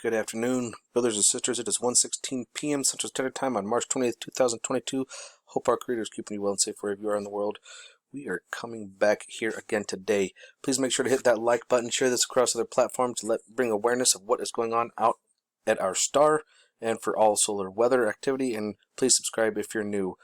Good afternoon, brothers and sisters. It is 1:16 p.m. Central Standard Time on March 28th, 2022. Hope our Creator is keeping you well and safe wherever you are in the world. We are coming back here again today. Please make sure to hit that like button, share this across other platforms to bring awareness of what is going on out at our star and for all solar weather activity. And please subscribe if you're new.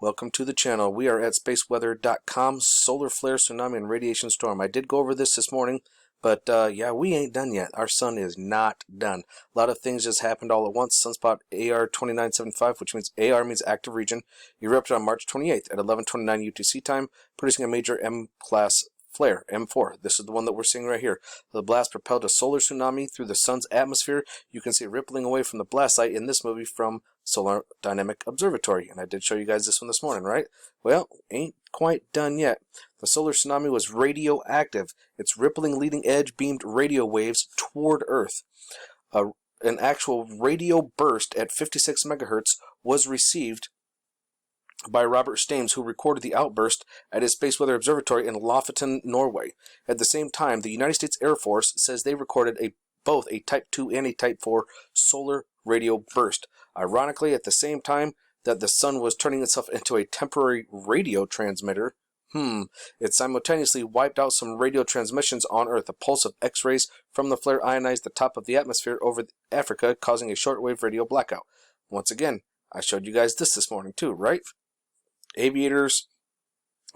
Welcome to the channel. We are at spaceweather.com, solar flare, tsunami, and radiation storm. I did go over this morning. But, yeah, we ain't done yet. Our sun is not done. A lot of things just happened all at once. Sunspot AR2975, which means AR means active region, erupted on March 28th at 11:29 UTC time, producing a major M-class flare, M4. This is the one that we're seeing right here. The blast propelled a solar tsunami through the sun's atmosphere. You can see it rippling away from the blast site in this movie from Solar Dynamic Observatory. And I did show you guys this one this morning, right? Well, ain't quite done yet. The solar tsunami was radioactive. Its rippling leading edge beamed radio waves toward Earth. An actual radio burst at 56 megahertz was received by Robert Stames, who recorded the outburst at his Space Weather Observatory in Lofoten, Norway. At the same time, the United States Air Force says they recorded both a Type 2 and a Type 4 solar radio burst. Ironically, at the same time that the sun was turning itself into a temporary radio transmitter, it simultaneously wiped out some radio transmissions on Earth. A pulse of X-rays from the flare ionized the top of the atmosphere over Africa, causing a shortwave radio blackout. Once again, I showed you guys this morning too, right? Aviators,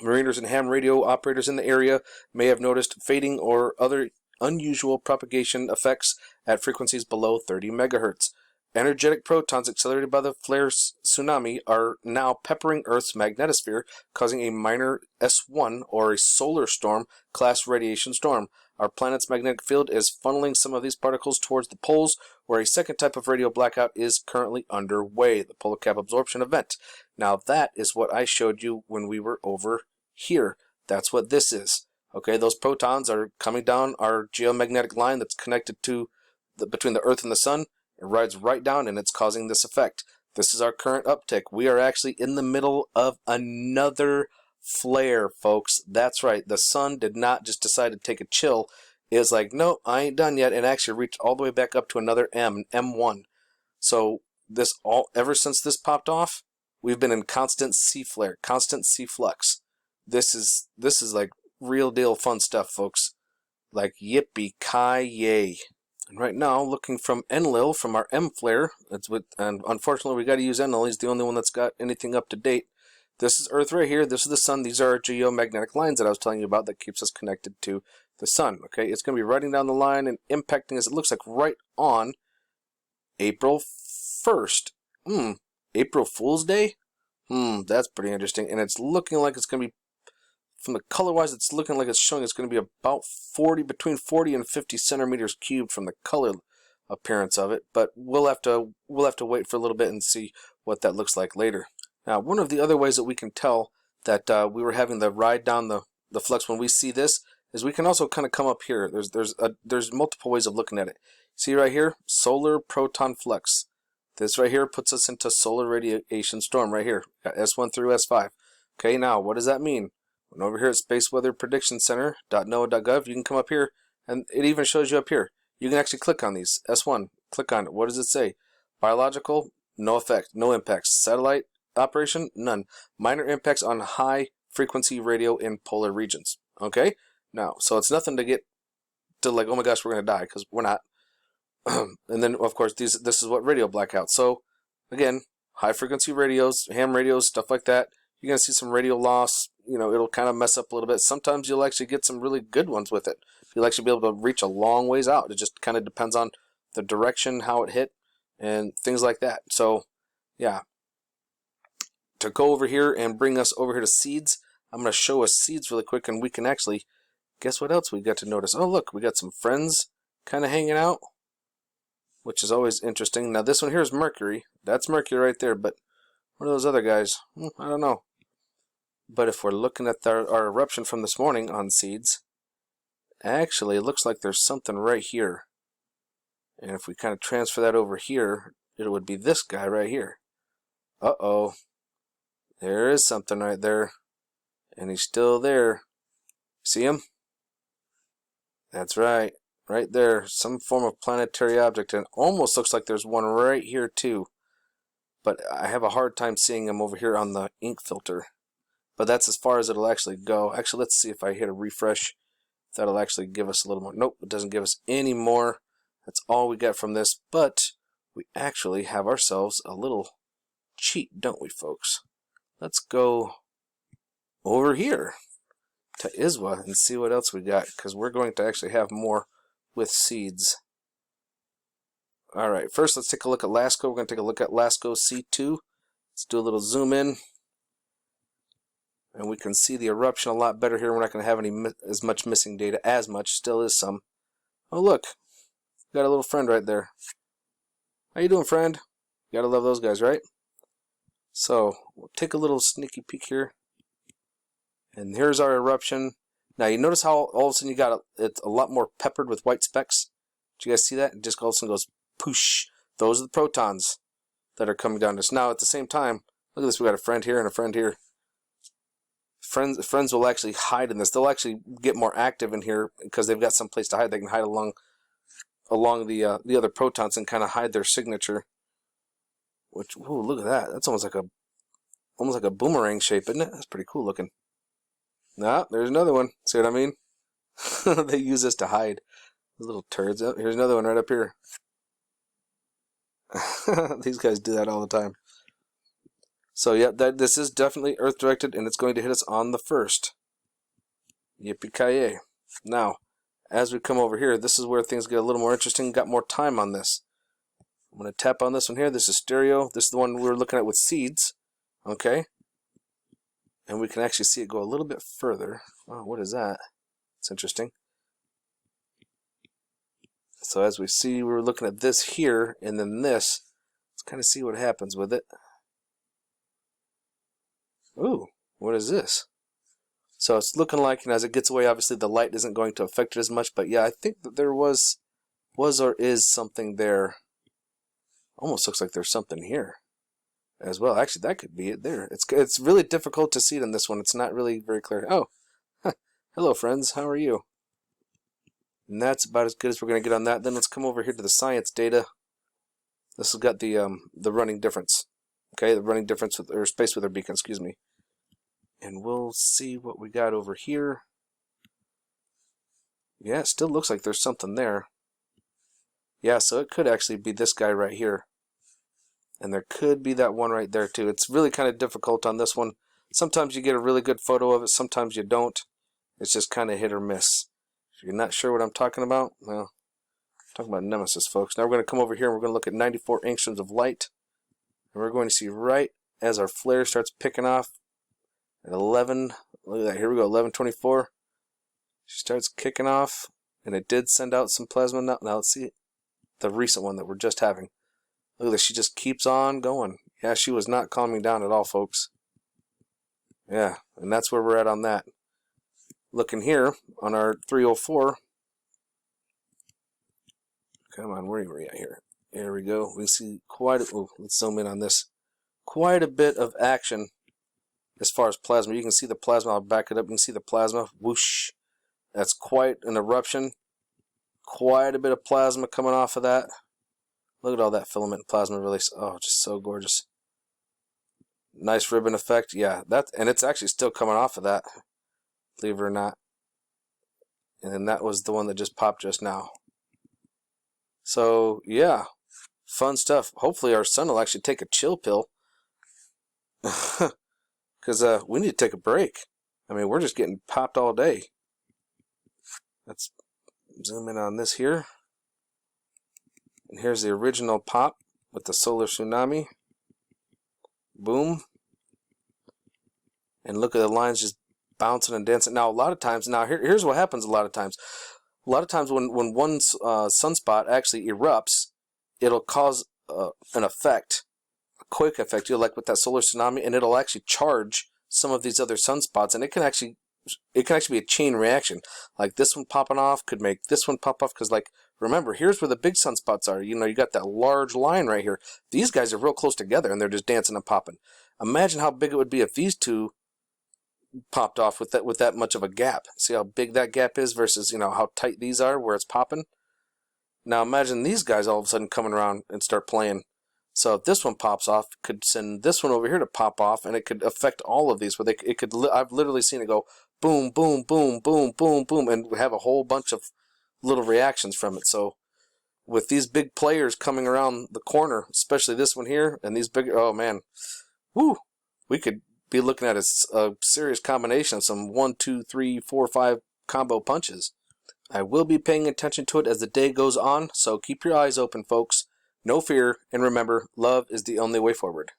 mariners, and ham radio operators in the area may have noticed fading or other unusual propagation effects at frequencies below 30 megahertz. Energetic protons accelerated by the flare tsunami are now peppering Earth's magnetosphere, causing a minor S1 or a solar storm class radiation storm. Our planet's magnetic field is funneling some of these particles towards the poles, where a second type of radio blackout is currently underway, the polar cap absorption event. Now that is what I showed you when we were over here. That's what this is. Okay, those protons are coming down our geomagnetic line that's connected to between the Earth and the Sun. It rides right down and it's causing this effect. This is our current uptick. We are actually in the middle of another flare, folks. That's right. The sun did not just decide to take a chill. It was like, nope, I ain't done yet, and actually reached all the way back up to another M1. So ever since this popped off, we've been in constant C flare, constant C flux. This is like real deal fun stuff, folks. Like yippee-ki-yay. And right now, looking from Enlil, from our M flare, and unfortunately we got to use Enlil. He's the only one that's got anything up to date. This is Earth right here. This is the sun. These are our geomagnetic lines that I was telling you about that keeps us connected to the sun. Okay, it's going to be riding down the line and impacting us. It looks like right on April 1st. April Fool's Day. That's pretty interesting. And it's looking like it's going to be, from the color-wise, it's looking like it's showing it's going to be about between 40 and 50 centimeters cubed from the color appearance of it. But we'll have to wait for a little bit and see what that looks like later. Now, one of the other ways that we can tell that we were having the ride down the flux when we see this is we can also kind of come up here. There's multiple ways of looking at it. See right here, solar proton flux. This right here puts us into solar radiation storm right here. Got S1 through S5. Okay, now what does that mean? And over here at Space Weather Prediction Center.noaa.gov, you can come up here, and it even shows you up here. You can actually click on these. S1, click on it. What does it say? Biological, no effect, no impacts. Satellite operation, none. Minor impacts on high frequency radio in polar regions. Okay? Now, so it's nothing to get to like, oh my gosh, we're going to die, because we're not. And then, of course, this is what radio blackout. So, again, high frequency radios, ham radios, stuff like that. You're going to see some radio loss. You know, it'll kind of mess up a little bit. Sometimes you'll actually get some really good ones with it. You'll actually be able to reach a long ways out. It just kind of depends on the direction, how it hit, and things like that. So, yeah. To go over here and bring us over here to seeds, I'm going to show us seeds really quick, and we can actually, guess what else we got to notice? Oh, look, we got some friends kind of hanging out, which is always interesting. Now, this one here is Mercury. That's Mercury right there, but what are those other guys? I don't know. But if we're looking at our eruption from this morning on seeds, actually it looks like there's something right here. And if we kind of transfer that over here, it would be this guy right here. Uh-oh. There is something right there. And he's still there. See him? That's right. right there, some form of planetary object, and almost looks like there's one right here too. But I have a hard time seeing them over here on the ink filter. But that's as far as it'll actually go. Actually, let's see if I hit a refresh. That'll actually give us a little more. Nope, it doesn't give us any more. That's all we got from this. But we actually have ourselves a little cheat, don't we, folks? Let's go over here to ISWA and see what else we got, because we're going to actually have more with seeds. Alright, first let's take a look at LASCO. We're going to take a look at LASCO C2. Let's do a little zoom in. And we can see the eruption a lot better here. We're not going to have as much missing data. As much. Still is some. Oh, look. Got a little friend right there. How you doing, friend? You gotta love those guys, right? So, we'll take a little sneaky peek here. And here's our eruption. Now, you notice how all of a sudden you got it's a lot more peppered with white specks? Did you guys see that? It just all of a sudden goes poosh. Those are the protons that are coming down this. Now, at the same time, look at this. We got a friend here and a friend here. Friends will actually hide in this. They'll actually get more active in here because they've got some place to hide. They can hide along the other protons and kind of hide their signature. Which, ooh, look at that. That's almost like a boomerang shape, isn't it? That's pretty cool looking. Nah, there's another one. See what I mean? They use this to hide. Those little turds. Oh, here's another one right up here. These guys do that all the time. So yeah, this is definitely Earth directed, and it's going to hit us on the 1st. Yippee-ki-yay. Now, as we come over here, this is where things get a little more interesting. Got more time on this. I'm going to tap on this one here. This is stereo. This is the one we were looking at with seeds. Okay. And we can actually see it go a little bit further. Oh, what is that? It's interesting. So as we see, we were looking at this here, and then this. Let's kind of see what happens with it. Ooh, what is this? So it's looking like, as it gets away, obviously the light isn't going to affect it as much. But yeah, I think that there was or is something there. Almost looks like there's something here as well. Actually, that could be it there. It's really difficult to see it in this one. It's not really very clear. Oh, hello friends. How are you? And that's about as good as we're going to get on that. Then let's come over here to the science data. This has got the running difference. Okay, the running difference with, or space weather beacon, excuse me. And we'll see what we got over here. Yeah, it still looks like there's something there. Yeah, so it could actually be this guy right here. And there could be that one right there too. It's really kind of difficult on this one. Sometimes you get a really good photo of it, sometimes you don't. It's just kind of hit or miss. If you're not sure what I'm talking about, well, I'm talking about Nemesis, folks. Now we're going to come over here and we're going to look at 94 angstroms of light. And we're going to see right as our flare starts picking off at 11, look at that, here we go, 1124. She starts kicking off, and it did send out some plasma. Now let's see the recent one that we're just having. Look at this, she just keeps on going. Yeah, she was not calming down at all, folks. Yeah, and that's where we're at on that. Looking here on our 304. Come on, where are we at here? There we go. We see quite a, oh, let's zoom in on this. Quite a bit of action as far as plasma. You can see the plasma. I'll back it up. You can see the plasma. Whoosh. That's quite an eruption. Quite a bit of plasma coming off of that. Look at all that filament plasma release. Oh, just so gorgeous. Nice ribbon effect. Yeah, and it's actually still coming off of that, believe it or not. And then that was the one that just popped just now. So, yeah. Fun stuff. Hopefully our son will actually take a chill pill. Because we need to take a break. I mean, we're just getting popped all day. Let's zoom in on this here. And here's the original pop with the solar tsunami. Boom. And look at the lines just bouncing and dancing. Now, a lot of times, here's what happens a lot of times. A lot of times when one sunspot actually erupts, it'll cause an effect, a quake effect, like with that solar tsunami, and it'll actually charge some of these other sunspots, and it can actually be a chain reaction. Like this one popping off could make this one pop off, because, like, remember, here's where the big sunspots are. You know, you got that large line right here. These guys are real close together, and they're just dancing and popping. Imagine how big it would be if these two popped off with that much of a gap. See how big that gap is versus, you know, how tight these are where it's popping? Now imagine these guys all of a sudden coming around and start playing. So if this one pops off, it could send this one over here to pop off, and it could affect all of these. Where I've literally seen it go boom, boom, boom, boom, boom, boom, and have a whole bunch of little reactions from it. So with these big players coming around the corner, especially this one here, and these big, oh man, woo, we could be looking at a serious combination of some 1, 2, 3, 4, 5 combo punches. I will be paying attention to it as the day goes on, so keep your eyes open, folks. No fear, and remember, love is the only way forward.